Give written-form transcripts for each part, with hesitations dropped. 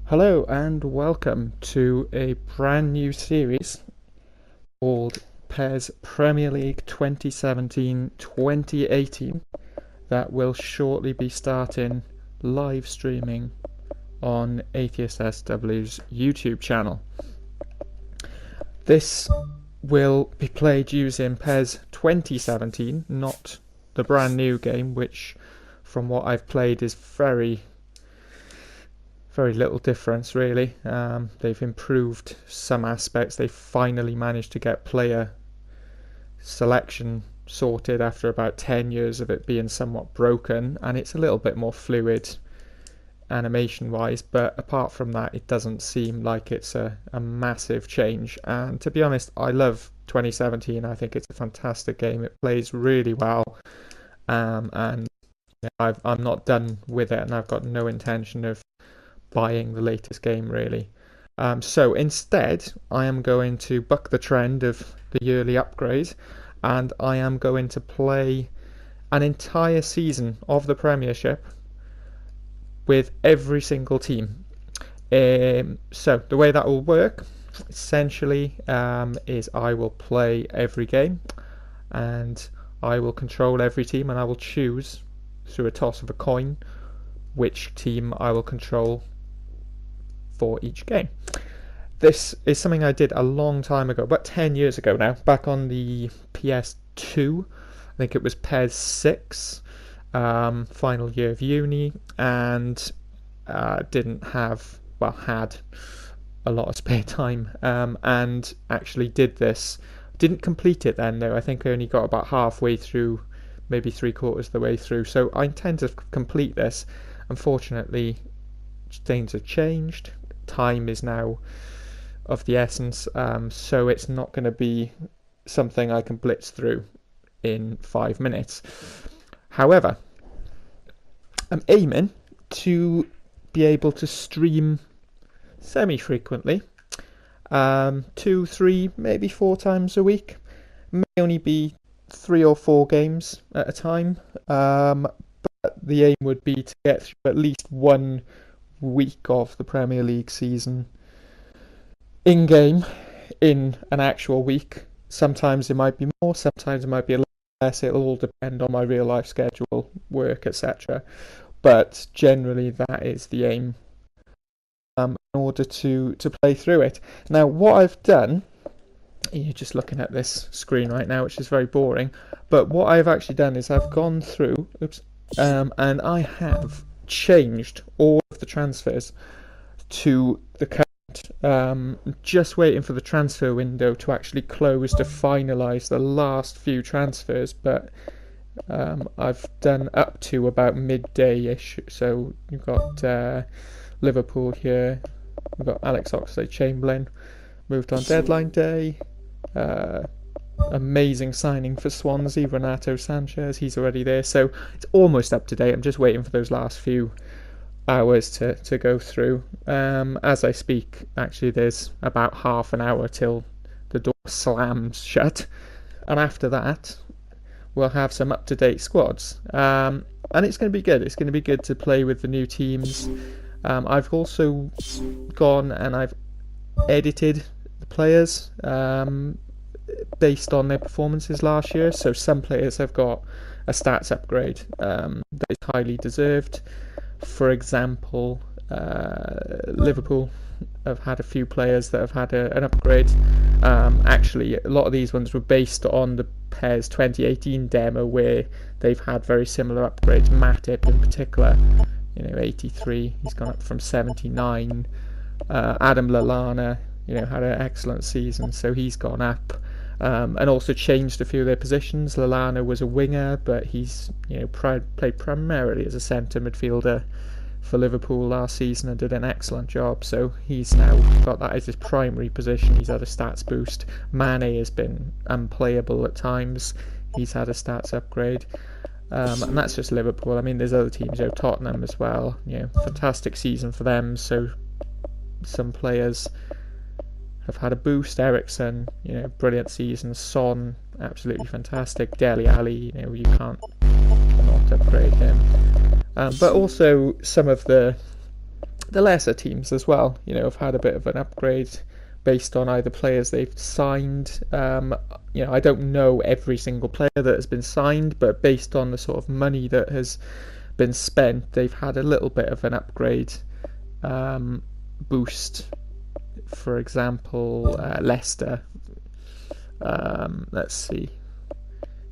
Hello and welcome to a brand new series called PES Premier League 2017-2018 that will shortly be starting live streaming on Atheist SW's YouTube channel. This will be played using PES 2017, not the brand new game, which from what I've played is very little difference really. They've improved some aspects. They finally managed to get player selection sorted after about 10 years of it being somewhat broken, and it's a little bit more fluid animation wise, but apart from that it doesn't seem like it's a massive change. And to be honest, I love 2017. I think it's a fantastic game. It plays really well, and I'm not done with it, and I've got no intention of buying the latest game really. So instead I am going to buck the trend of the yearly upgrade, and I am going to play an entire season of the Premiership with every single team. So the way that will work essentially is I will play every game and I will control every team, and I will choose through a toss of a coin which team I will control for each game. This is something I did a long time ago, about 10 years ago now, back on the PS2. I think it was PES 6, final year of uni, and had a lot of spare time, and actually did this. Didn't complete it then though. I think I only got about halfway through, maybe 3/4 of the way through, so I intend to complete this. Unfortunately, things have changed. Time is now of the essence, so it's not going to be something I can blitz through in 5 minutes. However, I'm aiming to be able to stream semi-frequently, 2, 3, maybe 4 times a week. May only be 3 or 4 games at a time, but the aim would be to get through at least one week of the Premier League season in game in an actual week. Sometimes it might be more, sometimes it might be a little less. It'll all depend on my real life schedule, work, etc. But generally that is the aim, in order to play through it. Now what I've done, you're just looking at this screen right now, which is very boring, but what I've actually done is I've gone through and I have changed all of the transfers to the current, just waiting for the transfer window to actually close to finalise the last few transfers, but I've done up to about midday-ish. So you've got Liverpool here, we've got Alex Oxlade-Chamberlain moved on deadline day, amazing signing for Swansea, Renato Sanchez, he's already there, so it's almost up to date. I'm just waiting for those last few hours to go through. As I speak, actually there's about half an hour till the door slams shut, and after that we'll have some up-to-date squads, and it's going to be good. It's going to be good to play with the new teams. I've also gone and I've edited the players based on their performances last year. So some players have got a stats upgrade that is highly deserved. For example, Liverpool have had a few players that have had an upgrade. Actually, a lot of these ones were based on the PES 2018 demo, where they've had very similar upgrades. Matip in particular, 83, he's gone up from 79. Adam Lallana, had an excellent season, so he's gone up. And also changed a few of their positions. Lallana was a winger, but he's played primarily as a centre midfielder for Liverpool last season and did an excellent job, so he's now got that as his primary position. He's had a stats boost. Mane has been unplayable at times, he's had a stats upgrade, and that's just Liverpool. I mean, there's other teams, Tottenham as well, fantastic season for them, so some players have had a boost. Eriksen, brilliant season. Son, absolutely fantastic. Dele Alli, you cannot upgrade him. But also some of the the lesser teams as well, have had a bit of an upgrade based on either players they've signed. I don't know every single player that has been signed, but based on the sort of money that has been spent, they've had a little bit of an upgrade boost. For example, Leicester. Let's see.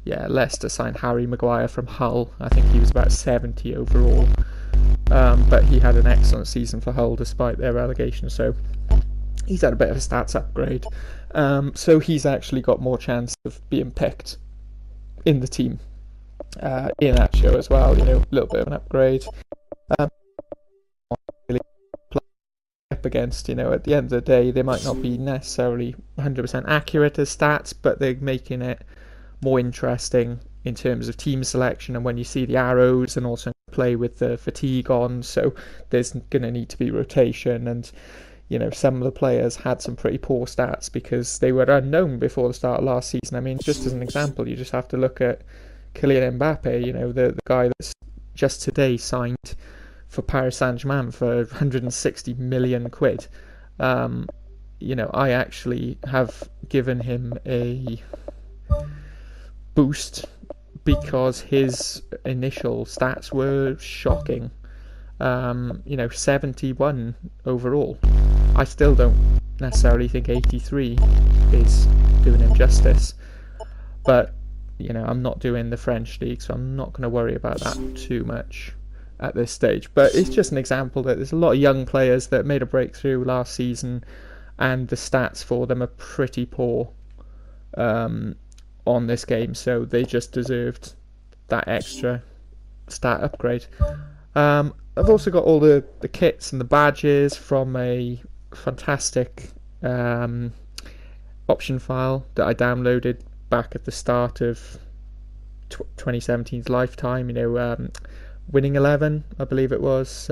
Yeah, Leicester signed Harry Maguire from Hull. I think he was about 70 overall. But he had an excellent season for Hull despite their relegation, so he's had a bit of a stats upgrade. So he's actually got more chance of being picked in the team in that show as well. A little bit of an upgrade. Really up against, at the end of the day, they might not be necessarily 100% accurate as stats, but they're making it more interesting in terms of team selection, and when you see the arrows, and also play with the fatigue on, so there's going to need to be rotation, and some of the players had some pretty poor stats because they were unknown before the start of last season. I mean, just as an example, you just have to look at Kylian Mbappe, the guy that's just today signed for Paris Saint-Germain for 160 million quid. I actually have given him a boost because his initial stats were shocking. 71 overall. I still don't necessarily think 83 is doing him justice, but I'm not doing the French league, so I'm not going to worry about that too much at this stage. But it's just an example that there's a lot of young players that made a breakthrough last season, and the stats for them are pretty poor on this game, so they just deserved that extra stat upgrade. I've also got all the kits and the badges from a fantastic option file that I downloaded back at the start of 2017's lifetime. Winning 11, I believe it was,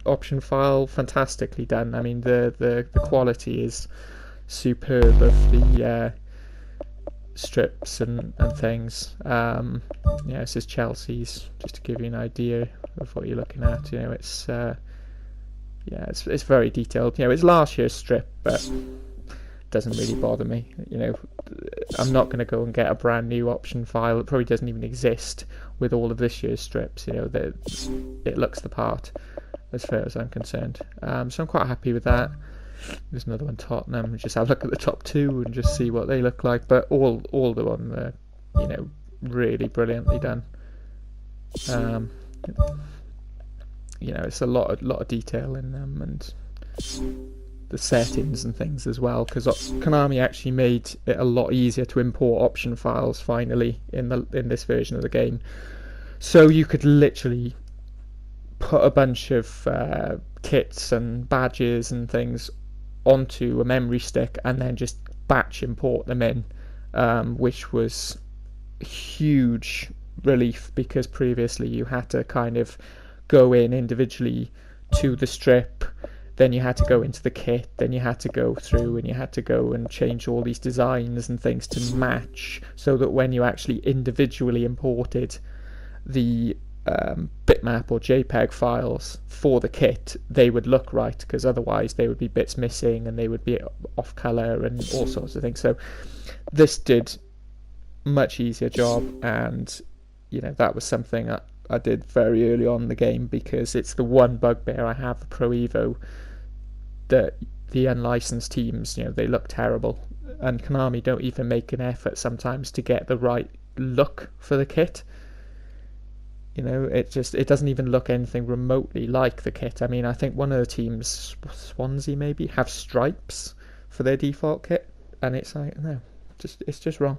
option file, fantastically done. I mean, the quality is superb of the strips and things. This is Chelsea's, just to give you an idea of what you're looking at. It's it's very detailed. It's last year's strip, but it doesn't really bother me. I'm not going to go and get a brand new option file. It probably doesn't even exist with all of this year's strips. It looks the part as far as I'm concerned. So I'm quite happy with that. There's another one, Tottenham. Just have a look at the top two and just see what they look like. But all of them are, really brilliantly done. It's a lot of detail in them, and the settings and things as well. Because Konami actually made it a lot easier to import option files finally in this version of the game. So you could literally put a bunch of kits and badges and things onto a memory stick and then just batch import them in, which was a huge relief, because previously you had to kind of go in individually to the strip, then you had to go into the kit, then you had to go through and you had to go and change all these designs and things to match, so that when you actually individually imported the bitmap or JPEG files for the kit, they would look right, because otherwise there would be bits missing and they would be off color and all sorts of things. So this did much easier job, and that was something I did very early on in the game, because it's the one bugbear I have with Pro Evo, that the unlicensed teams, they look terrible, and Konami don't even make an effort sometimes to get the right look for the kit. It doesn't even look anything remotely like the kit. I mean, I think one of the teams, Swansea maybe, have stripes for their default kit, and it's like, no, it's just wrong.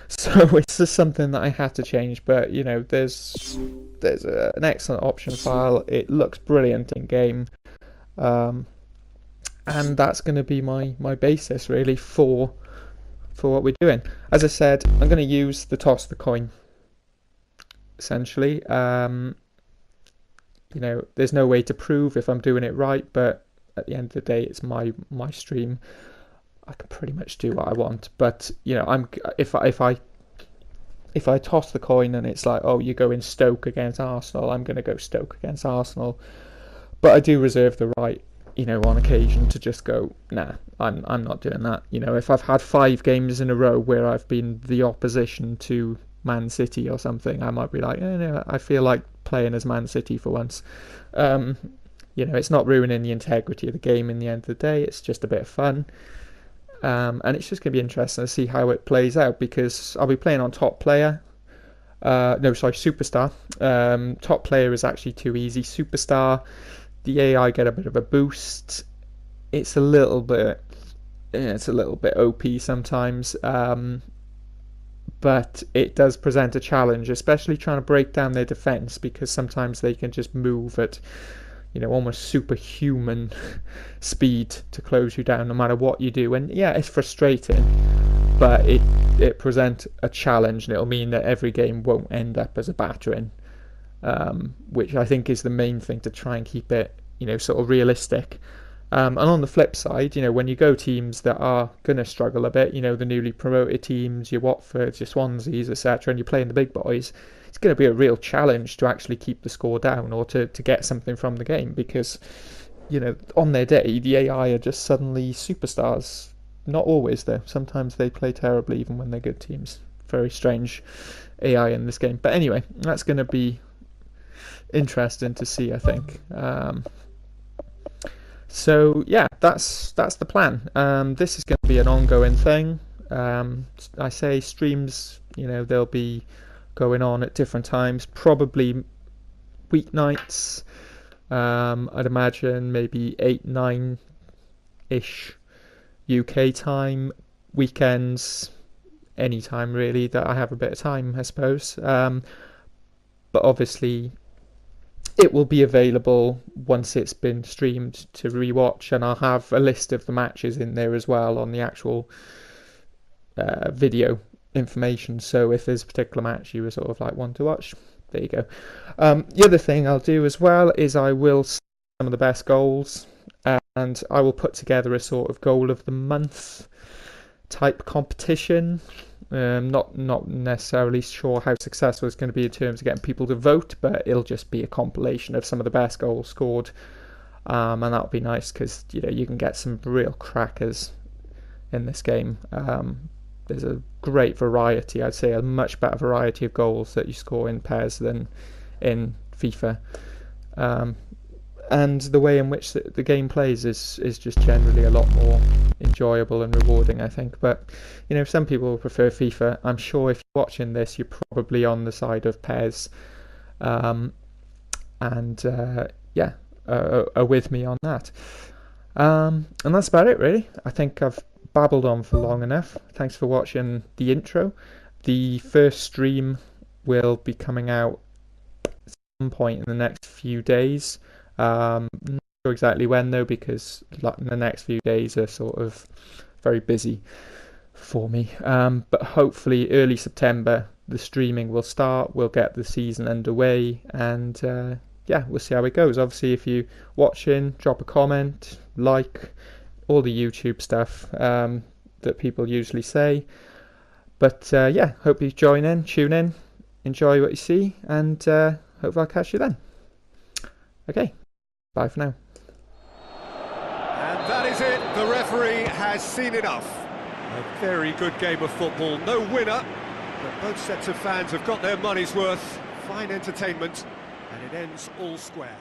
So it's just something that I had to change. But there's an excellent option file. It looks brilliant in game, and that's going to be my basis really for what we're doing. As I said, I'm going to use the toss the coin. Essentially, there's no way to prove if I'm doing it right, but at the end of the day, it's my stream. I can pretty much do what I want. But if I toss the coin and it's like, oh, you go in Stoke against Arsenal, I'm going to go Stoke against Arsenal. But I do reserve the right, on occasion to just go, nah, I'm not doing that. If I've had 5 games in a row where I've been the opposition to Man City or something, I might be like, no, I feel like playing as Man City for once. It's not ruining the integrity of the game in the end of the day. It's just a bit of fun. And it's just going to be interesting to see how it plays out, because I'll be playing on top player. Superstar. Top player is actually too easy. Superstar, the AI get a bit of a boost. It's a little bit OP sometimes, but it does present a challenge, especially trying to break down their defense, because sometimes they can just move at almost superhuman speed to close you down no matter what you do. And yeah, it's frustrating, but it presents a challenge, and it'll mean that every game won't end up as a battering, which I think is the main thing, to try and keep it sort of realistic. And on the flip side, when you go teams that are going to struggle a bit, the newly promoted teams, your Watfords, your Swanseas, etc., and you're playing the big boys, it's going to be a real challenge to actually keep the score down, or to get something from the game, because, on their day, the AI are just suddenly superstars. Not always, though. Sometimes they play terribly even when they're good teams. Very strange AI in this game. But anyway, that's going to be interesting to see, I think. So yeah, that's the plan. This is going to be an ongoing thing. I say streams, they'll be going on at different times, probably weeknights. I'd imagine maybe 8-9-ish UK time. Weekends, any time really that I have a bit of time, I suppose. But obviously it will be available once it's been streamed to rewatch, and I'll have a list of the matches in there as well on the actual video information. So if there's a particular match you were sort of like want to watch, there you go. The other thing I'll do as well is I will see some of the best goals, and I will put together a sort of goal of the month type competition. Not necessarily sure how successful it's going to be in terms of getting people to vote, but it'll just be a compilation of some of the best goals scored, and that'll be nice, because you can get some real crackers in this game. There's a great variety, I'd say a much better variety of goals that you score in PES than in FIFA. And the way in which the game plays is just generally a lot more enjoyable and rewarding, I think. But some people prefer FIFA. I'm sure if you're watching this, you're probably on the side of PES, are with me on that. And that's about it, really. I think I've babbled on for long enough. Thanks for watching the intro. The first stream will be coming out at some point in the next few days. Not sure exactly when though, because the next few days are sort of very busy for me. But hopefully early September the streaming will start. We'll get the season underway, and we'll see how it goes. Obviously, if you're watching, drop a comment, like, all the YouTube stuff that people usually say. But hope you tune in, enjoy what you see, and hope I'll catch you then. Okay, bye for now. And that is it. The referee has seen enough. A very good game of football. No winner, but both sets of fans have got their money's worth. Fine entertainment, and it ends all square.